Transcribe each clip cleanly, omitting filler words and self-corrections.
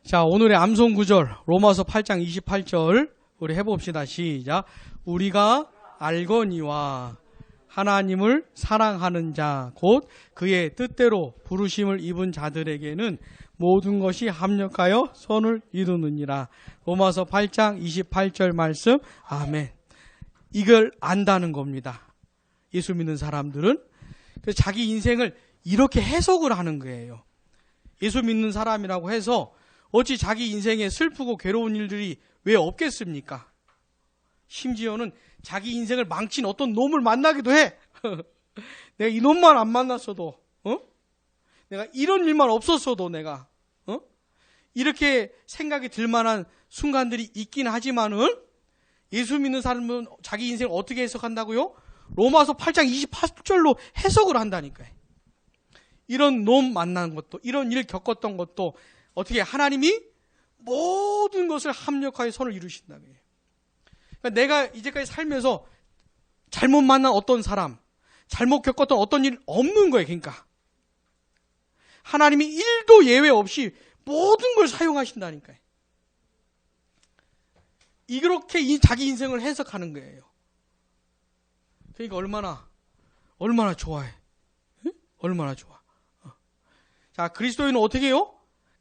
자, 오늘의 암송 구절 로마서 8장 28절 우리 해봅시다. 시작. 우리가 알거니와 하나님을 사랑하는 자 곧 그의 뜻대로 부르심을 입은 자들에게는 모든 것이 합력하여 선을 이루느니라. 로마서 8장 28절 말씀. 아멘. 이걸 안다는 겁니다. 예수 믿는 사람들은 자기 인생을 이렇게 해석을 하는 거예요. 예수 믿는 사람이라고 해서 어찌 자기 인생에 슬프고 괴로운 일들이 왜 없겠습니까? 심지어는 자기 인생을 망친 어떤 놈을 만나기도 해. 내가 이 놈만 안 만났어도, 내가 이런 일만 없었어도 내가, 이렇게 생각이 들 만한 순간들이 있긴 하지만은 예수 믿는 사람은 자기 인생을 어떻게 해석한다고요? 로마서 8장 28절로 해석을 한다니까요. 이런 놈 만난 것도, 이런 일 겪었던 것도 어떻게 하나님이 모든 것을 합력하여 선을 이루신다는 거예요. 그러니까 내가 이제까지 살면서 잘못 만난 어떤 사람, 잘못 겪었던 어떤 일 없는 거예요. 그러니까 하나님이 일도 예외 없이 모든 걸 사용하신다니까요. 이렇게 자기 인생을 해석하는 거예요. 그러니까 얼마나 좋아해. 응? 얼마나 좋아. 자, 그리스도인은 어떻게 해요?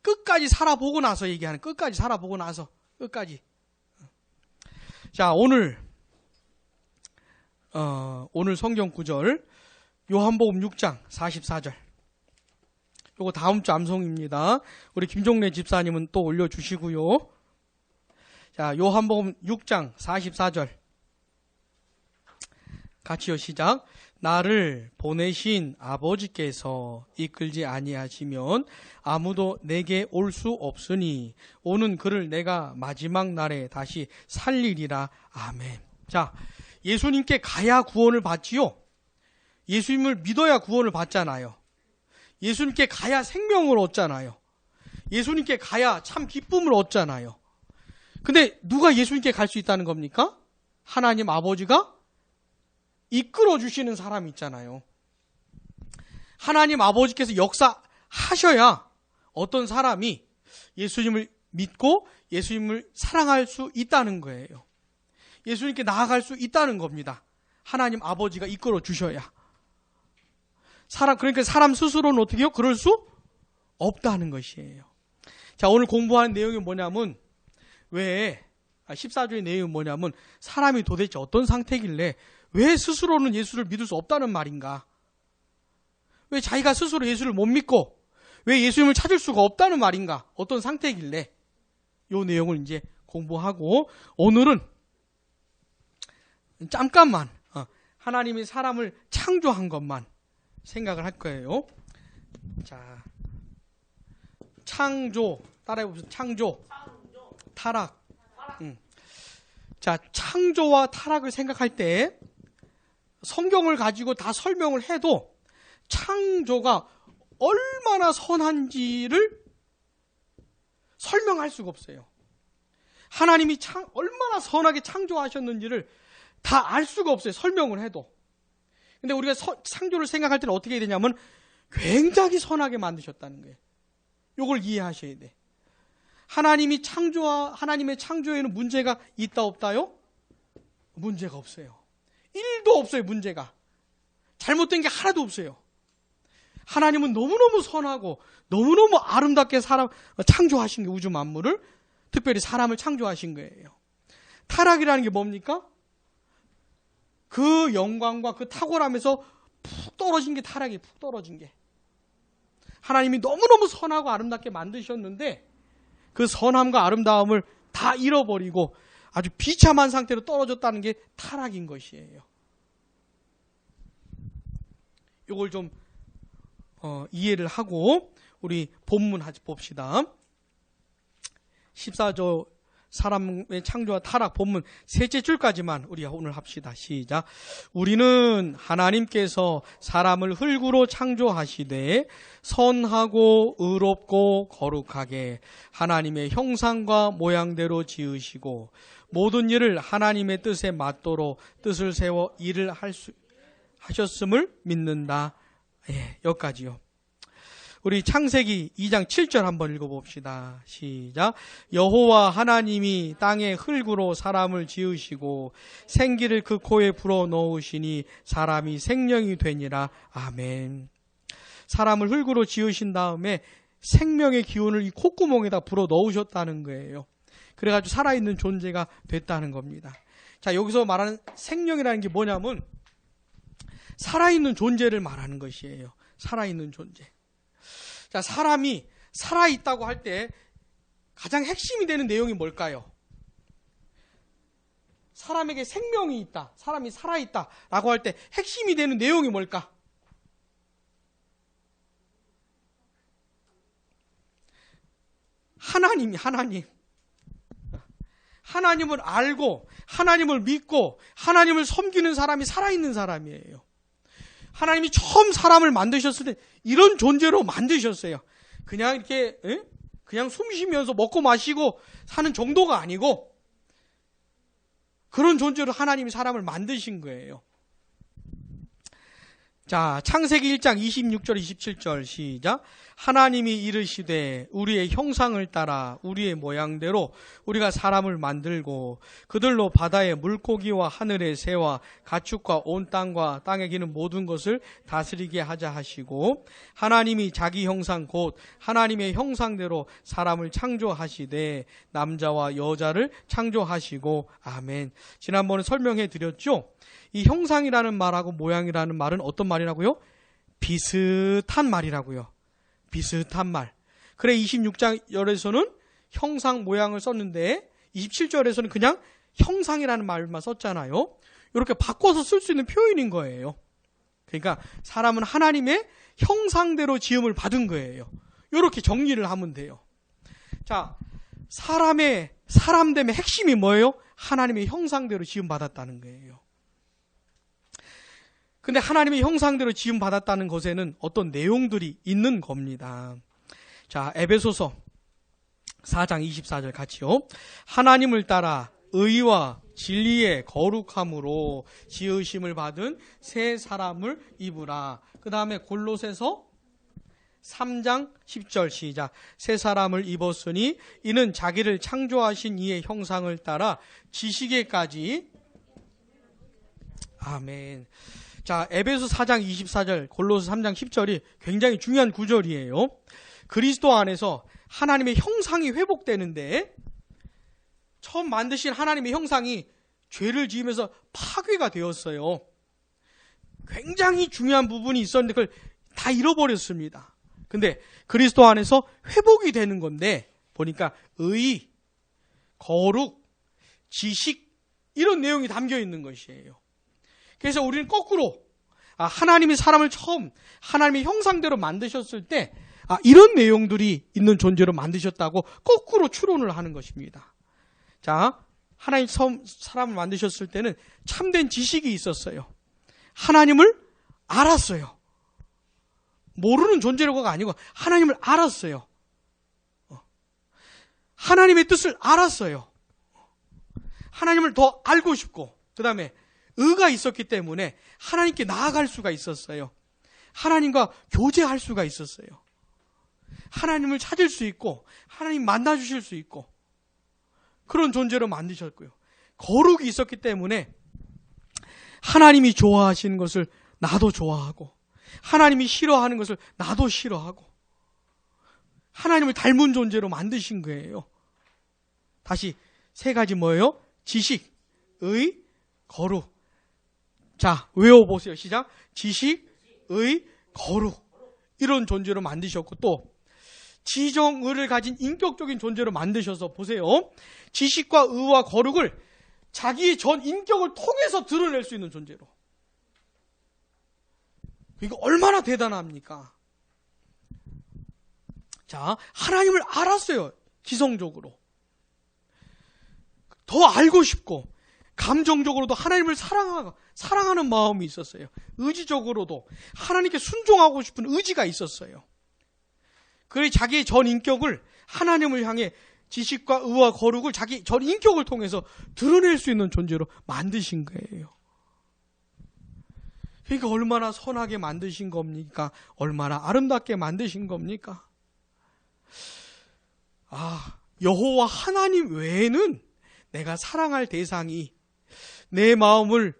끝까지 살아보고 나서 얘기하는, 끝까지 살아보고 나서, 끝까지. 자, 오늘 성경 구절, 요한복음 6장 44절. 요거 다음 주 암송입니다. 우리 김종래 집사님은 또 올려주시고요. 자, 요한복음 6장 44절. 같이요, 시작. 나를 보내신 아버지께서 이끌지 아니하시면 아무도 내게 올 수 없으니 오는 그를 내가 마지막 날에 다시 살리리라. 아멘. 자, 예수님께 가야 구원을 받지요. 예수님을 믿어야 구원을 받잖아요. 예수님께 가야 생명을 얻잖아요. 예수님께 가야 참 기쁨을 얻잖아요. 근데 누가 예수님께 갈 수 있다는 겁니까? 하나님 아버지가 이끌어 주시는 사람이 있잖아요. 하나님 아버지께서 역사하셔야 어떤 사람이 예수님을 믿고 예수님을 사랑할 수 있다는 거예요. 예수님께 나아갈 수 있다는 겁니다. 하나님 아버지가 이끌어 주셔야. 그러니까 사람 스스로는 어떻게 해요? 그럴 수 없다는 것이에요. 자, 오늘 공부하는 내용이 뭐냐면 14조의 내용이 뭐냐면 사람이 도대체 어떤 상태길래 왜 스스로는 예수를 믿을 수 없다는 말인가? 왜 자기가 스스로 예수를 못 믿고 왜 예수님을 찾을 수가 없다는 말인가? 어떤 상태길래? 이 내용을 이제 공부하고 오늘은 잠깐만 하나님이 사람을 창조한 것만 생각을 할 거예요. 자, 창조 따라해보세요. 창조, 타락. 자, 창조와 타락을 생각할 때 성경을 가지고 다 설명을 해도 창조가 얼마나 선한지를 설명할 수가 없어요. 하나님이 얼마나 선하게 창조하셨는지를 다 알 수가 없어요. 설명을 해도. 근데 우리가 창조를 생각할 때는 어떻게 해야 되냐면 굉장히 선하게 만드셨다는 거예요. 이걸 이해하셔야 돼. 하나님의 창조에는 문제가 있다 없다요? 문제가 없어요. 1도 없어요. 문제가. 잘못된 게 하나도 없어요. 하나님은 너무너무 선하고 너무너무 아름답게 창조하신 게 우주 만물을, 특별히 사람을 창조하신 거예요. 타락이라는 게 뭡니까? 그 영광과 그 탁월함에서 푹 떨어진 게 타락이에요. 푹 떨어진 게. 하나님이 너무너무 선하고 아름답게 만드셨는데 그 선함과 아름다움을 다 잃어버리고 아주 비참한 상태로 떨어졌다는 게 타락인 것이에요. 이걸 좀 이해를 하고 우리 본문 봅시다. 14조 사람의 창조와 타락 본문 셋째 줄까지만 우리가 오늘 합시다. 시작. 우리는 하나님께서 사람을 흙으로 창조하시되 선하고 의롭고 거룩하게 하나님의 형상과 모양대로 지으시고 모든 일을 하나님의 뜻에 맞도록 뜻을 세워 일을 하셨음을 믿는다. 예, 여기까지요. 우리 창세기 2장 7절 한번 읽어봅시다. 시작. 여호와 하나님이 땅의 흙으로 사람을 지으시고 생기를 그 코에 불어넣으시니 사람이 생명이 되니라. 아멘. 사람을 흙으로 지으신 다음에 생명의 기운을 이 콧구멍에다 불어넣으셨다는 거예요. 그래가지고 살아있는 존재가 됐다는 겁니다. 자, 여기서 말하는 생명이라는 게 뭐냐면 살아있는 존재를 말하는 것이에요. 살아있는 존재. 자, 사람이 살아있다고 할 때 가장 핵심이 되는 내용이 뭘까요? 사람에게 생명이 있다, 사람이 살아있다 라고 할 때 핵심이 되는 내용이 뭘까? 하나님을 알고 하나님을 믿고 하나님을 섬기는 사람이 살아있는 사람이에요. 하나님이 처음 사람을 만드셨을 때 이런 존재로 만드셨어요. 그냥 이렇게 그냥 숨 쉬면서 먹고 마시고 사는 정도가 아니고 그런 존재로 하나님이 사람을 만드신 거예요. 자, 창세기 1장 26절 27절 시작. 하나님이 이르시되 우리의 형상을 따라 우리의 모양대로 우리가 사람을 만들고 그들로 바다의 물고기와 하늘의 새와 가축과 온 땅과 땅에 기는 모든 것을 다스리게 하자 하시고 하나님이 자기 형상 곧 하나님의 형상대로 사람을 창조하시되 남자와 여자를 창조하시고 아멘. 지난번에 설명해 드렸죠. 이 형상이라는 말하고 모양이라는 말은 어떤 말이라고요? 비슷한 말이라고요. 비슷한 말. 그래 26절에서는 형상 모양을 썼는데 27절에서는 그냥 형상이라는 말만 썼잖아요. 이렇게 바꿔서 쓸 수 있는 표현인 거예요. 그러니까 사람은 하나님의 형상대로 지음을 받은 거예요. 이렇게 정리를 하면 돼요. 자, 사람됨의 핵심이 뭐예요? 하나님의 형상대로 지음 받았다는 거예요. 근데 하나님의 형상대로 지음 받았다는 것에는 어떤 내용들이 있는 겁니다. 자, 에베소서 4장 24절 같이요. 하나님을 따라 의와 진리의 거룩함으로 지으심을 받은 새 사람을 입으라. 그 다음에 골로새서 3장 10절 시작. 새 사람을 입었으니 이는 자기를 창조하신 이의 형상을 따라 지식에까지. 아멘. 자, 에베소 4장 24절, 골로새 3장 10절이 굉장히 중요한 구절이에요. 그리스도 안에서 하나님의 형상이 회복되는데 처음 만드신 하나님의 형상이 죄를 지으면서 파괴가 되었어요. 굉장히 중요한 부분이 있었는데 그걸 다 잃어버렸습니다. 근데 그리스도 안에서 회복이 되는 건데 보니까 의, 거룩, 지식 이런 내용이 담겨 있는 것이에요. 그래서 우리는 거꾸로 하나님이 사람을 처음 하나님의 형상대로 만드셨을 때 이런 내용들이 있는 존재로 만드셨다고 거꾸로 추론을 하는 것입니다. 자, 하나님 처음 사람을 만드셨을 때는 참된 지식이 있었어요. 하나님을 알았어요. 모르는 존재로가 아니고 하나님을 알았어요. 하나님의 뜻을 알았어요. 하나님을 더 알고 싶고 그 다음에 의가 있었기 때문에 하나님께 나아갈 수가 있었어요. 하나님과 교제할 수가 있었어요. 하나님을 찾을 수 있고 하나님 만나주실 수 있고 그런 존재로 만드셨고요. 거룩이 있었기 때문에 하나님이 좋아하시는 것을 나도 좋아하고 하나님이 싫어하는 것을 나도 싫어하고 하나님을 닮은 존재로 만드신 거예요. 다시 세 가지 뭐예요? 지식, 의, 거룩. 자, 외워보세요. 시작. 지식, 의, 거룩. 이런 존재로 만드셨고 또 지정의를 가진 인격적인 존재로 만드셔서 보세요. 지식과 의와 거룩을 자기의 전 인격을 통해서 드러낼 수 있는 존재로. 이거 얼마나 대단합니까? 자, 하나님을 알았어요. 지성적으로. 더 알고 싶고 감정적으로도 하나님을 사랑하는 마음이 있었어요. 의지적으로도 하나님께 순종하고 싶은 의지가 있었어요. 그래 자기의 전 인격을 하나님을 향해 지식과 의와 거룩을 자기 전 인격을 통해서 드러낼 수 있는 존재로 만드신 거예요. 그러니까 얼마나 선하게 만드신 겁니까? 얼마나 아름답게 만드신 겁니까? 여호와 하나님 외에는 내가 사랑할 대상이 내 마음을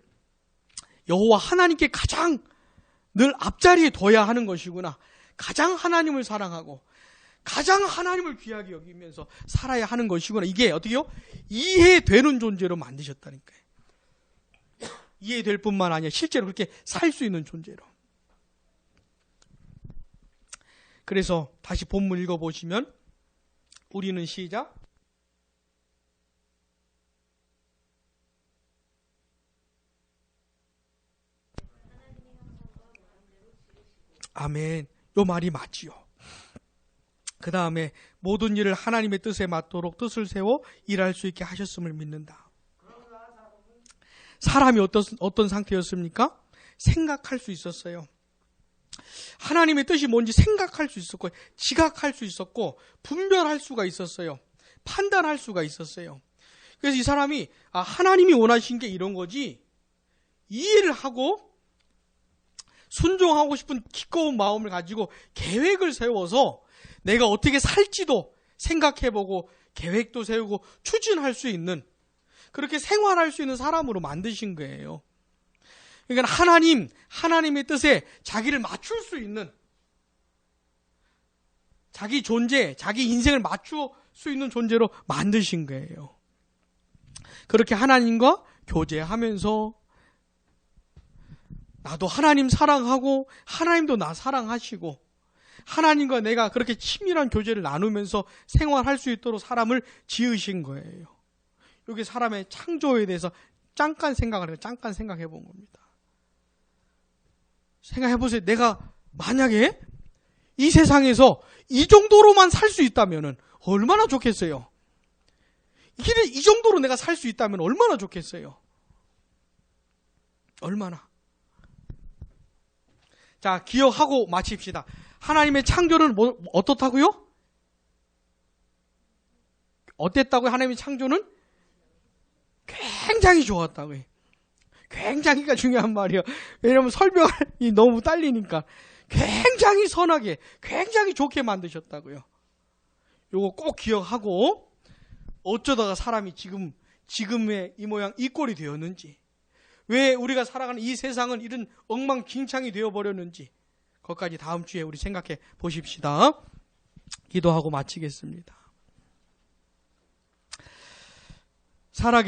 여호와 하나님께 가장 늘 앞자리에 둬야 하는 것이구나. 가장 하나님을 사랑하고 가장 하나님을 귀하게 여기면서 살아야 하는 것이구나. 이게 어떻게요? 이해되는 존재로 만드셨다니까요. 이해될 뿐만 아니라 실제로 그렇게 살 수 있는 존재로. 그래서 다시 본문 읽어보시면 우리는 시작. 아멘. 요 말이 맞지요. 그 다음에 모든 일을 하나님의 뜻에 맞도록 뜻을 세워 일할 수 있게 하셨음을 믿는다. 사람이 어떤 상태였습니까? 생각할 수 있었어요. 하나님의 뜻이 뭔지 생각할 수 있었고, 지각할 수 있었고, 분별할 수가 있었어요. 판단할 수가 있었어요. 그래서 이 사람이 하나님이 원하신 게 이런 거지, 이해를 하고 순종하고 싶은 기꺼운 마음을 가지고 계획을 세워서 내가 어떻게 살지도 생각해보고 계획도 세우고 추진할 수 있는, 그렇게 생활할 수 있는 사람으로 만드신 거예요. 그러니까 하나님의 뜻에 자기를 맞출 수 있는, 자기 존재, 자기 인생을 맞출 수 있는 존재로 만드신 거예요. 그렇게 하나님과 교제하면서 나도 하나님 사랑하고 하나님도 나 사랑하시고 하나님과 내가 그렇게 친밀한 교제를 나누면서 생활할 수 있도록 사람을 지으신 거예요. 여기 사람의 창조에 대해서 잠깐 생각해 본 겁니다. 생각해 보세요. 내가 만약에 이 세상에서 이 정도로만 살 수 있다면 얼마나 좋겠어요. 이 정도로 내가 살 수 있다면 얼마나 좋겠어요. 얼마나. 자, 기억하고 마칩시다. 하나님의 창조는 어떻다고요? 어땠다고요? 하나님의 창조는 굉장히 좋았다고요. 굉장히가 중요한 말이에요. 왜냐하면 설명이 너무 딸리니까. 굉장히 선하게, 굉장히 좋게 만드셨다고요. 요거 꼭 기억하고, 어쩌다가 사람이 지금의 이 모양 이 꼴이 되었는지, 왜 우리가 살아가는 이 세상은 이런 엉망진창이 되어버렸는지, 그것까지 다음 주에 우리 생각해 보십시다. 기도하고 마치겠습니다. 살아계신